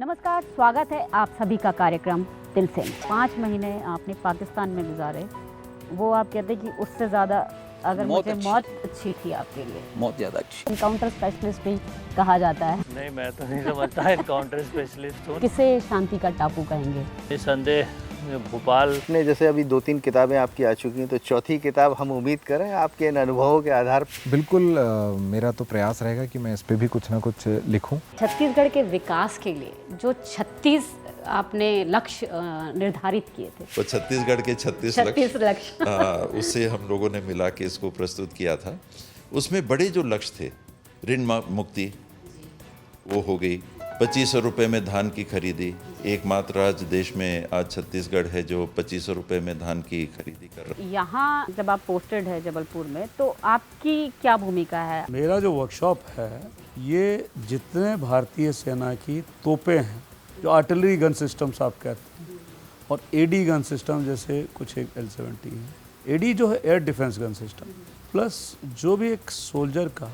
नमस्कार, स्वागत है आप सभी का कार्यक्रम दिल से। 5 महीने आपने पाकिस्तान में गुजारे, वो आप कहते हैं कि उससे ज़्यादा अगर मुझे मौत अच्छी थी आपके लिए। मौत ज़्यादा अच्छी। एनकाउंटर स्पेशलिस्ट भी कहा जाता है। नहीं, मैं तो नहीं समझता एनकाउंटर स्पेशलिस्ट हूँ। किसे शांति का टापू कहेंगे? निसंदेह भोपाल ने जैसे अभी 2-3 किताबें आपकी आ चुकी हैं, तो चौथी किताब हम उम्मीद करें आपके इन अनुभवों के आधार पर। बिल्कुल मेरा तो प्रयास रहेगा कि मैं इस पे भी कुछ ना कुछ लिखूं। छत्तीसगढ़ के विकास के लिए जो 36 आपने लक्ष्य निर्धारित किए थे, वो छत्तीसगढ़ के 36 लक्ष्य उससे हम लोगों ने मिला के इसको प्रस्तुत किया था। उसमें बड़े जो लक्ष्य थे, ऋण मुक्ति वो हो गई, 2500 रुपये में धान की खरीदी। एकमात्र राज्य देश में आज छत्तीसगढ़ है जो 2500 रुपये में धान की खरीदी कर रहा है। यहाँ जब आप पोस्टेड है जबलपुर में, तो आपकी क्या भूमिका है? मेरा जो वर्कशॉप है, ये जितने भारतीय सेना की तोपें हैं, जो आर्टिलरी गन सिस्टम्स आप कहते हैं, और एडी गन सिस्टम जैसे कुछ एक L-70 है। एडी जो है air defence gun system, plus जो भी एक सोल्जर का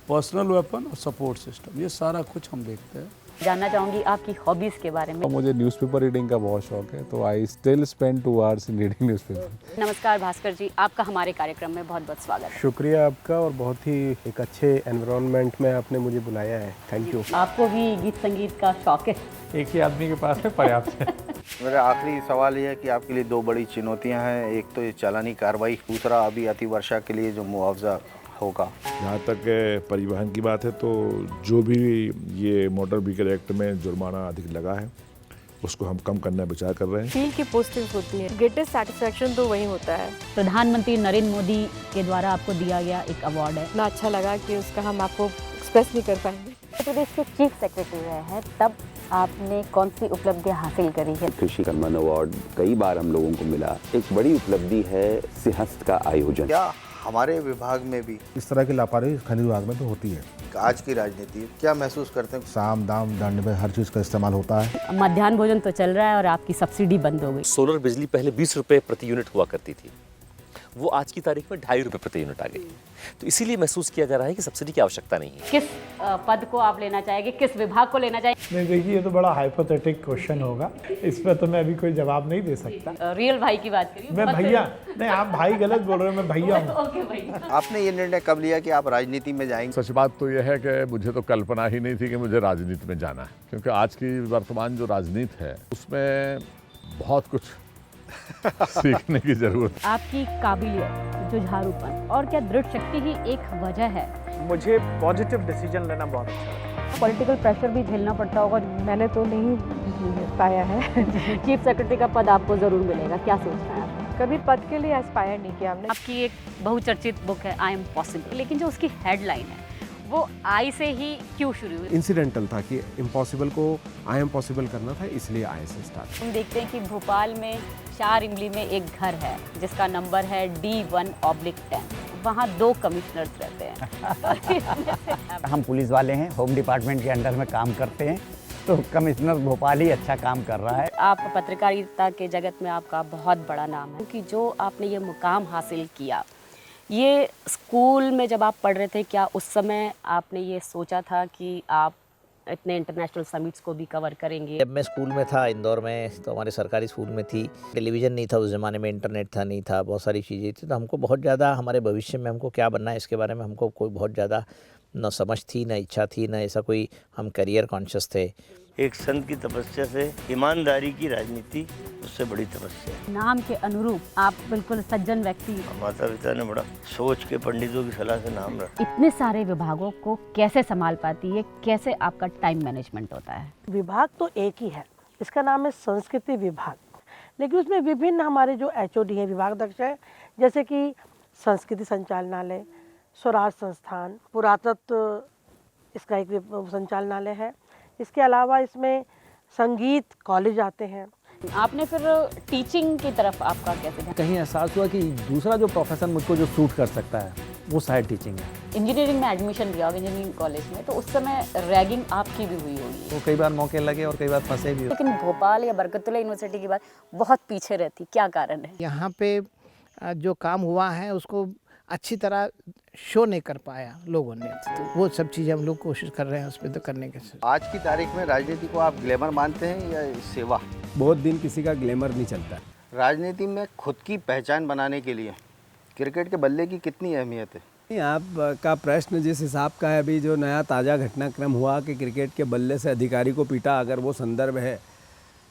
पर्सनल वेपन और सपोर्ट सिस्टम, ये सारा कुछ हम देखते हैं। जानना चाहूँगी आपकी हॉबीज़ के बारे में। मुझे न्यूज़पेपर रीडिंग का बहुत शौक है, तो I still spend 2 hours in reading newspaper. नमस्कार भास्कर जी, आपका हमारे कार्यक्रम में बहुत बहुत स्वागत है। शुक्रिया आपका, और बहुत ही एक अच्छे एनवायरनमेंट में आपने मुझे बुलाया है। Thank you. आपको भी गीत संगीत का शौक है? एक ही आदमी के पास है, पर्याप्त है। मेरा आखिरी सवाल ये है कि आपके लिए 2 बड़ी चुनौतियां हैं। एक तो ये चालानी कार्रवाई, दूसरा अभी अतिवर्षा के लिए जो मुआवजा होगा। जहाँ तक परिवहन की बात है, तो जो भी ये मोटर व्हीकल एक्ट में जुर्माना अधिक लगा है, उसको हम कम करने विचार कर रहे हैं। फील की पोस्टिंग होती है, ग्रेटेस्ट सेटिस्फैक्शन तो वही होता है। प्रधानमंत्री नरेंद्र मोदी के द्वारा आपको दिया गया एक अवार्ड है। इतना अच्छा लगा कि उसका हम आपको एक्सप्रेस नहीं कर पाएंगे। उत्तर प्रदेश के चीफ सेक्रेटरी रहे हैं, तब आपने कौन सी उपलब्धियां हासिल करी है? कृषि सम्मान अवार्ड कई बार हम लोगों को मिला। एक बड़ी उपलब्धि है सिंहस्थ का आयोजन। क्या हमारे विभाग में भी इस तरह की लापरवाही खनिज विभाग में तो होती है। आज की राजनीति क्या महसूस करते हैं? साम दाम दंड में हर चीज़ का इस्तेमाल होता है। मध्याह्न भोजन तो चल रहा है और आपकी सब्सिडी बंद हो गई। सोलर बिजली पहले 20 रुपये प्रति यूनिट हुआ करती थी, वो आज की तारीख में 2.5 रुपये प्रति यूनिट आ गई। तो इसीलिए महसूस किया जा रहा है कि सब्सिडी की आवश्यकता नहीं है। किस पद को आप लेना चाहेंगे, किस विभाग को लेना चाहेंगे? नहीं, देखिए, ये तो बड़ा हाइपोथेटिक क्वेश्चन होगा, इस पर तो मैं अभी कोई जवाब नहीं दे सकता। रियल भाई की बात करिए। मैं भैया नहीं, आप भाई गलत बोल रहे हो, मैं भैया हूँ। ओके भाई। आपने ये निर्णय कब लिया कि आप राजनीति में जाएंगे? सच बात तो यह है कि मुझे तो कल्पना ही नहीं थी कि मुझे राजनीति में जाना है, क्योंकि आज की वर्तमान जो राजनीति है उसमें बहुत कुछ सीखने की जरूरत है। आपकी काबिलियत, जुझारूपन और क्या दृढ़ शक्ति ही एक वजह है? मुझे पॉजिटिव डिसीजन लेना बहुत अच्छा है। पॉलिटिकल प्रेशर भी झेलना पड़ता होगा। मैंने तो नहीं पाया है। चीफ सेक्रेटरी का पद आपको जरूर मिलेगा, क्या सोचना है आप? कभी पद के लिए एस्पायर नहीं किया हमने। आपकी एक बहुचर्चित बुक है आई एम पॉसिबल, लेकिन जो उसकी हेडलाइन है वो आई से ही क्यों शुरू हुई? इंसिडेंटल था कि इम्पॉसिबल को आई एम पॉसिबल करना था, इसलिए आई से स्टार्ट। हम देखते हैं कि भोपाल में 4 इमली में एक घर है जिसका नंबर है D1/10। वहाँ 2 कमिश्नर्स रहते हैं। हम पुलिस वाले हैं, होम डिपार्टमेंट के अंडर में काम करते हैं, तो कमिश्नर भोपाल ही अच्छा काम कर रहा है। आप पत्रकारिता के जगत में आपका बहुत बड़ा नाम है, क्योंकि जो आपने ये मुकाम हासिल किया, ये स्कूल में जब आप पढ़ रहे थे, क्या उस समय आपने ये सोचा था कि आप इतने इंटरनेशनल समिट्स को भी कवर करेंगे? जब मैं स्कूल में था इंदौर में, तो हमारे सरकारी स्कूल में थी, टेलीविज़न नहीं था उस ज़माने में, इंटरनेट था नहीं था, बहुत सारी चीज़ें थी, तो हमको बहुत ज़्यादा हमारे भविष्य में हमको क्या बनना है इसके बारे में हमको कोई बहुत ज़्यादा न समझ थी, न इच्छा थी, न ऐसा कोई हम करियर कॉन्शियस थे। एक संत की तपस्या से ईमानदारी की राजनीति उससे बड़ी तपस्या है। नाम के अनुरूप आप बिल्कुल सज्जन व्यक्ति। माता पिता ने बड़ा सोच के पंडितों की सलाह से नाम रखा। इतने सारे विभागों को कैसे संभाल पाती है, कैसे आपका टाइम मैनेजमेंट होता है? विभाग तो एक ही है, इसका नाम है संस्कृति विभाग, लेकिन उसमें विभिन्न हमारे जो HOD हैं, विभागाध्यक्ष हैं, जैसे कि संस्कृति संचालनालय, स्वराज संस्थान, पुरातत्व इसका एक संचालनालय है। इसके अलावा इसमें संगीत कॉलेज आते हैं। आपने फिर टीचिंग की तरफ आपका कैसे ध्यान? कहीं एहसास हुआ कि दूसरा जो प्रोफेशन मुझको जो सूट कर सकता है, वो शायद टीचिंग है। इंजीनियरिंग में एडमिशन लिया होगा, इंजीनियरिंग कॉलेज में, तो उस समय रैगिंग आपकी भी हुई होगी। वो कई बार मौके लगे और कई बार फंसे भी। लेकिन भोपाल या बरकतुल्लाह यूनिवर्सिटी की बात बहुत पीछे रहती, क्या कारण है? यहाँ पे जो काम हुआ है उसको अच्छी तरह शो नहीं कर पाया लोगों ने, तो वो सब चीज़ें हम लोग कोशिश कर रहे हैं उस पर तो करने के। आज की तारीख में राजनीति को आप ग्लैमर मानते हैं या सेवा? बहुत दिन किसी का ग्लैमर नहीं चलता। राजनीति में खुद की पहचान बनाने के लिए क्रिकेट के बल्ले की कितनी अहमियत है? आपका प्रश्न जिस हिसाब का है, अभी जो नया ताज़ा घटनाक्रम हुआ कि क्रिकेट के बल्ले से अधिकारी को पीटा, अगर वो संदर्भ है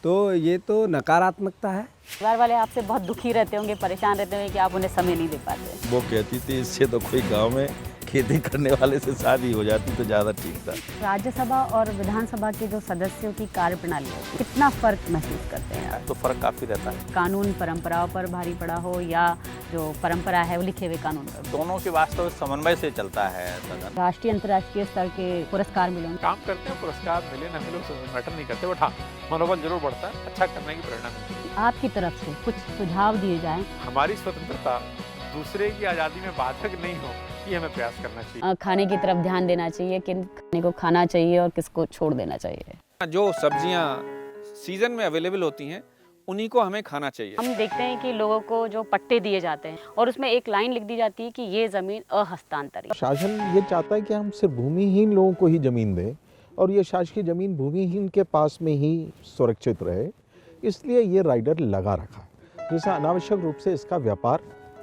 तो ये तो नकारात्मकता है। परिवार वाले आपसे बहुत दुखी रहते होंगे, परेशान रहते होंगे कि आप उन्हें समय नहीं दे पाते। वो कहती थी इससे तो कोई गांव में खेती करने वाले से शादी हो जाती तो ज़्यादा ठीक था। राज्यसभा और विधानसभा के जो सदस्यों की कार्यप्रणाली है, कितना फर्क महसूस करते हैं? तो फर्क काफ़ी रहता है। कानून परंपराओं पर भारी पड़ा हो या जो परंपरा है वो लिखे हुए कानून पर, दोनों के वास्तविक समन्वय से चलता है सदन। राष्ट्रीय अंतर्राष्ट्रीय स्तर के पुरस्कार मिले, काम करते हैं, पुरस्कार मिले न मिले मैटर नहीं करते, बट हाँ मनोबल जरूर बढ़ता है, अच्छा करने की प्रेरणा मिलती है। आपकी तरफ से कुछ सुझाव दिए जाएं। हमारी स्वतंत्रता दूसरे की आज़ादी में बाधक नहीं हो, ये हमें प्रयास करना चाहिए। खाने की तरफ ध्यान देना चाहिए, किन खाने को खाना चाहिए और किसको छोड़ देना चाहिए। जो सब्जियां सीजन में अवेलेबल होती हैं उन्हीं को हमें खाना चाहिए। हम देखते हैं कि लोगों को जो पट्टे दिए जाते हैं और उसमें एक लाइन लिख दी जाती है कि ये ज़मीन अहस्तांतरित। शासन ये चाहता है कि हम सिर्फ भूमिहीन लोगों को ही ज़मीन दें और ये शासकीय ज़मीन भूमिहीन के पास में ही सुरक्षित रहे, इसलिए ये राइडर लगा रखा है, जिससे अनावश्यक रूप से इसका व्यापार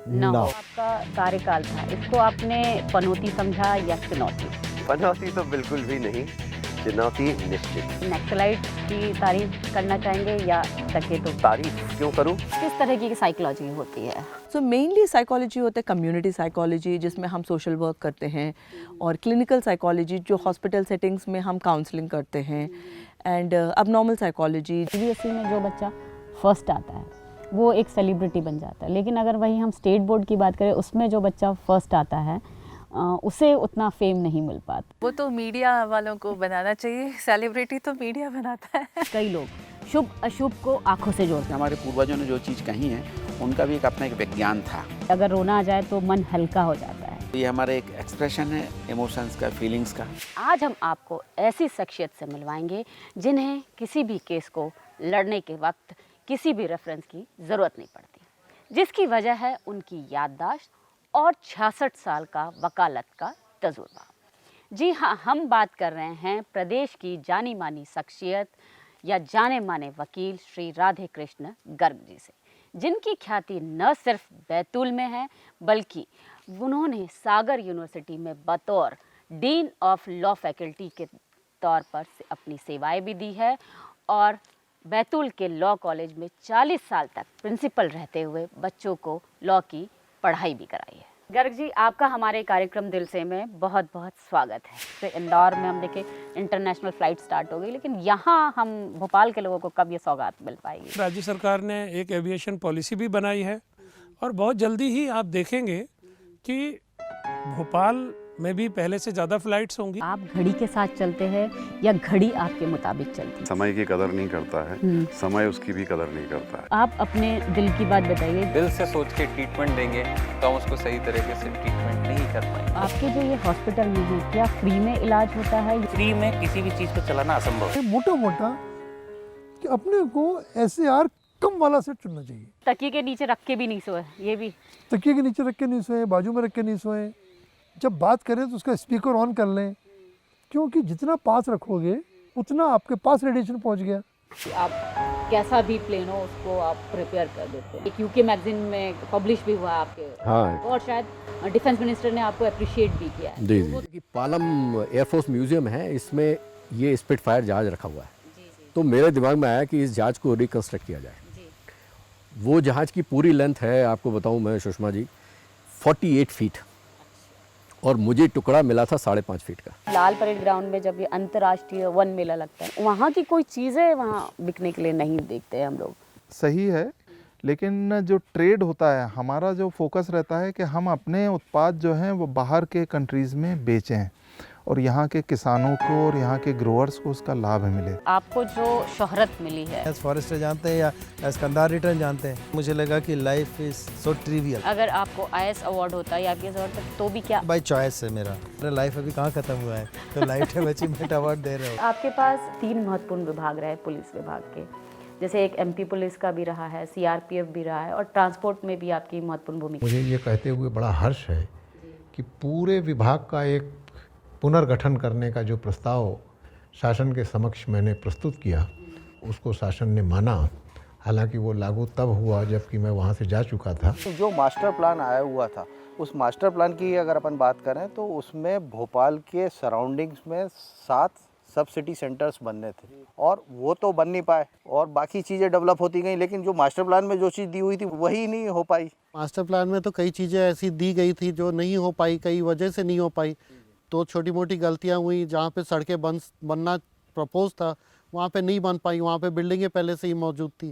ना हो। आपका कार्यकाल था, इसको आपने पनौती समझा या चुनौती? पनौती तो बिल्कुल भी नहीं, चुनौती निश्चित। नक्सलाइट की तारीफ करना चाहेंगे या डकैतों? तारीफ क्यों करूं? किस तरह की साइकोलॉजी होती है? सो मेनली साइकोलॉजी होता है कम्युनिटी साइकोलॉजी, जिसमें हम सोशल वर्क करते हैं, और क्लिनिकल साइकोलॉजी जो हॉस्पिटल सेटिंग्स में हम काउंसलिंग करते हैं, एंड अबनॉर्मल साइकोलॉजी। CBSE में जो बच्चा फर्स्ट आता है वो एक सेलिब्रिटी बन जाता है, लेकिन अगर वही हम स्टेट बोर्ड की बात करें उसमें जो बच्चा फर्स्ट आता है उसे उतना फेम नहीं मिल पाता। वो तो मीडिया वालों को बनाना चाहिए, सेलिब्रिटी तो मीडिया बनाता है। कई लोग शुभ अशुभ को आंखों से जोड़ते हैं। हमारे पूर्वजों ने जो चीज़ कही है उनका भी एक अपना एक विज्ञान था। अगर रोना आ जाए तो मन हल्का हो जाता है। ये हमारा एक एक्सप्रेशन है इमोशंस का, फीलिंग्स का। आज हम आपको ऐसी शख्सियत से मिलवाएंगे जिन्हें किसी भी केस को लड़ने के वक्त किसी भी रेफरेंस की ज़रूरत नहीं पड़ती, जिसकी वजह है उनकी याददाश्त और 66 साल का वकालत का तजुर्बा। जी हाँ, हम बात कर रहे हैं प्रदेश की जानी मानी शख्सियत या जाने माने वकील श्री राधे कृष्ण गर्ग जी से, जिनकी ख्याति न सिर्फ बैतूल में है बल्कि उन्होंने सागर यूनिवर्सिटी में बतौर डीन ऑफ लॉ फैकल्टी के तौर पर अपनी सेवाएं भी दी है और बैतूल के लॉ कॉलेज में 40 साल तक प्रिंसिपल रहते हुए बच्चों को लॉ की पढ़ाई भी कराई है। गर्ग जी, आपका हमारे कार्यक्रम दिल से में बहुत बहुत स्वागत है। तो इंदौर में हम देखें इंटरनेशनल फ़्लाइट स्टार्ट हो गई, लेकिन यहाँ हम भोपाल के लोगों को कब ये सौगात मिल पाएगी? राज्य सरकार ने एक एविएशन पॉलिसी भी बनाई है और बहुत जल्दी ही आप देखेंगे कि भोपाल में भी पहले से ज़्यादा फ्लाइट्स होंगी। आप घड़ी के साथ चलते हैं या घड़ी आपके मुताबिक चलती है? समय की कदर नहीं करता है, समय उसकी भी कदर नहीं करता है। आप अपने दिल की बात बताइए। दिल से सोच के ट्रीटमेंट देंगे तो हम उसको सही तरीके से ट्रीटमेंट नहीं कर पाएंगे। आपके जो ये हॉस्पिटल में है, क्या फ्री में इलाज होता है? फ्री में किसी भी चीज़ को चलाना असंभव है। मोटा मोटा कि अपने को SAR कम वाला सेट चुनना चाहिए। तकिए के नीचे रख के भी नहीं सोए, ये भी तकिए के नीचे रख के नहीं सोए, बाजू में रख के नहीं सोए। जब बात करें तो उसका स्पीकर ऑन कर लें, क्योंकि जितना पास रखोगे उतना आपके पास रेडिएशन पहुंच गया। आप कैसा भी प्लेन हो उसको आप प्रिपेयर कर देते हैं। एक UK मैगजीन में पब्लिश भी हुआ आपके, हाँ, और शायद डिफेंस मिनिस्टर ने आपको अप्रिशिएट भी किया है। जी जी। पालम एयरफोर्स म्यूजियम है, इसमें ये स्पिटफायर जहाज रखा हुआ है। तो मेरे दिमाग में आया कि इस जहाज को रिकंस्ट्रक्ट किया जाए। वो जहाज की पूरी लेंथ है, आपको बताऊं मैं सुषमा जी, 48 फीट, और मुझे टुकड़ा मिला था 5.5 फीट का। लाल परेड ग्राउंड में जब ये अंतर्राष्ट्रीय वन मेला लगता है, वहाँ की कोई चीज़ें वहाँ बिकने के लिए नहीं देखते हैं हम लोग। सही है, लेकिन जो ट्रेड होता है, हमारा जो फोकस रहता है कि हम अपने उत्पाद जो हैं वो बाहर के कंट्रीज़ में बेचें और यहाँ के किसानों को और यहाँ के ग्रोअर्स को उसका लाभ मिले। आपको जो शोहरत मिली है, एज फॉरेस्टर जानते हैं या एज कंधार रिटर्न जानते हैं, मुझे लगा कि लाइफ इज सो ट्रिवियल। अगर आपको IAS अवार्ड होता है या IPS अवार्ड तो भी क्या? बाय चॉइस है मेरा लाइफ अभी कहाँ खत्म हुआ है, तो लाइफ टाइम अचीवमेंट अवार्ड दे रहे हो। आपके पास 3 महत्वपूर्ण विभाग रहे पुलिस विभाग के, जैसे एक MP पुलिस का भी रहा है, CRPF भी रहा है और ट्रांसपोर्ट में भी आपकी महत्वपूर्ण भूमिका। मुझे ये कहते हुए बड़ा हर्ष है कि पूरे विभाग का एक पुनर्गठन करने का जो प्रस्ताव शासन के समक्ष मैंने प्रस्तुत किया, उसको शासन ने माना। हालांकि वो लागू तब हुआ जबकि मैं वहाँ से जा चुका था। जो मास्टर प्लान आया हुआ था, उस मास्टर प्लान की अगर अपन बात करें तो उसमें भोपाल के सराउंडिंग्स में 7 सब सिटी सेंटर्स बनने थे और वो तो बन नहीं पाए और बाकी चीज़ें डेवलप होती गई, लेकिन जो मास्टर प्लान में जो चीज़ दी हुई थी वही नहीं हो पाई। मास्टर प्लान में तो कई चीज़ें ऐसी दी गई थी जो नहीं हो पाई, कई वजह से नहीं हो पाई। तो छोटी मोटी गलतियां हुई, जहाँ पे सड़कें बनना प्रपोज था वहाँ पे नहीं बन पाई, वहाँ पे बिल्डिंगें पहले से ही मौजूद थी,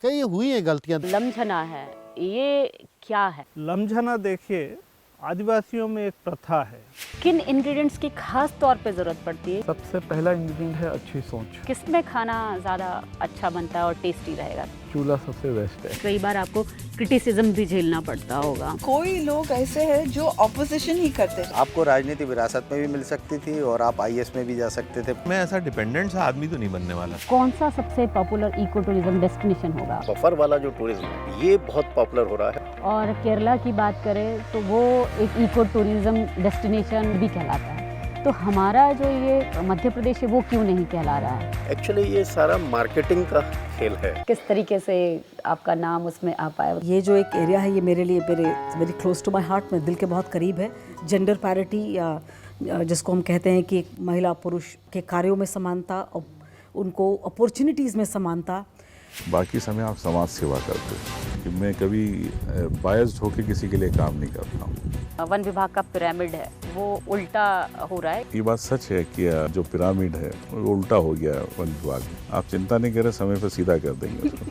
कई हुई हैं गलतियाँ। लमझना है, ये क्या है? लमझना देखिए, आदिवासियों में एक प्रथा है। किन इंग्रेडिएंट्स की खास तौर पे ज़रूरत पड़ती है? सबसे पहला इंग्रेडिएंट है अच्छी सोच। किसमें खाना ज़्यादा अच्छा बनता है और टेस्टी रहेगा? चूल्हा सबसे बेस्ट है। कई बार आपको क्रिटिसिज्म भी झेलना पड़ता होगा। कोई लोग ऐसे हैं जो ऑपोजिशन ही करते हैं। आपको राजनीति विरासत में भी मिल सकती थी और आप IAS में भी जा सकते थे। मैं ऐसा डिपेंडेंट सा आदमी तो नहीं बनने वाला। कौन सा सबसे पॉपुलर इको टूरिज्म डेस्टिनेशन होगा? बफर वाला जो टूरिज्म है ये बहुत पॉपुलर हो रहा है। और केरला की बात करें तो वो एक इको टूरिज्म डेस्टिनेशन भी कहलाता है। तो हमारा जो ये मध्य प्रदेश है वो क्यों नहीं कहला रहा है? एक्चुअली ये सारा मार्केटिंग का खेल है। किस तरीके से आपका नाम उसमें आ पाया? ये जो एक एरिया है ये मेरे लिए very close to my heart, मेरे दिल के बहुत करीब है। जेंडर पैरिटी या जिसको हम कहते हैं कि महिला पुरुष के कार्यों में समानता, उनको अपॉर्चुनिटीज़ में समानता। बाकी समय आप समाज सेवा करते हैं कि मैं कभी बायस्ड होकर किसी के लिए काम नहीं करता हूँ। वन विभाग का पिरामिड है वो उल्टा हो रहा है। ये बात सच है कि जो पिरामिड है वो उल्टा हो गया वन विभाग। आप चिंता नहीं करें, समय पर सीधा कर देंगे उसको।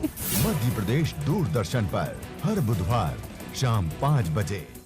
मध्य प्रदेश दूरदर्शन पर हर बुधवार शाम 5 बजे।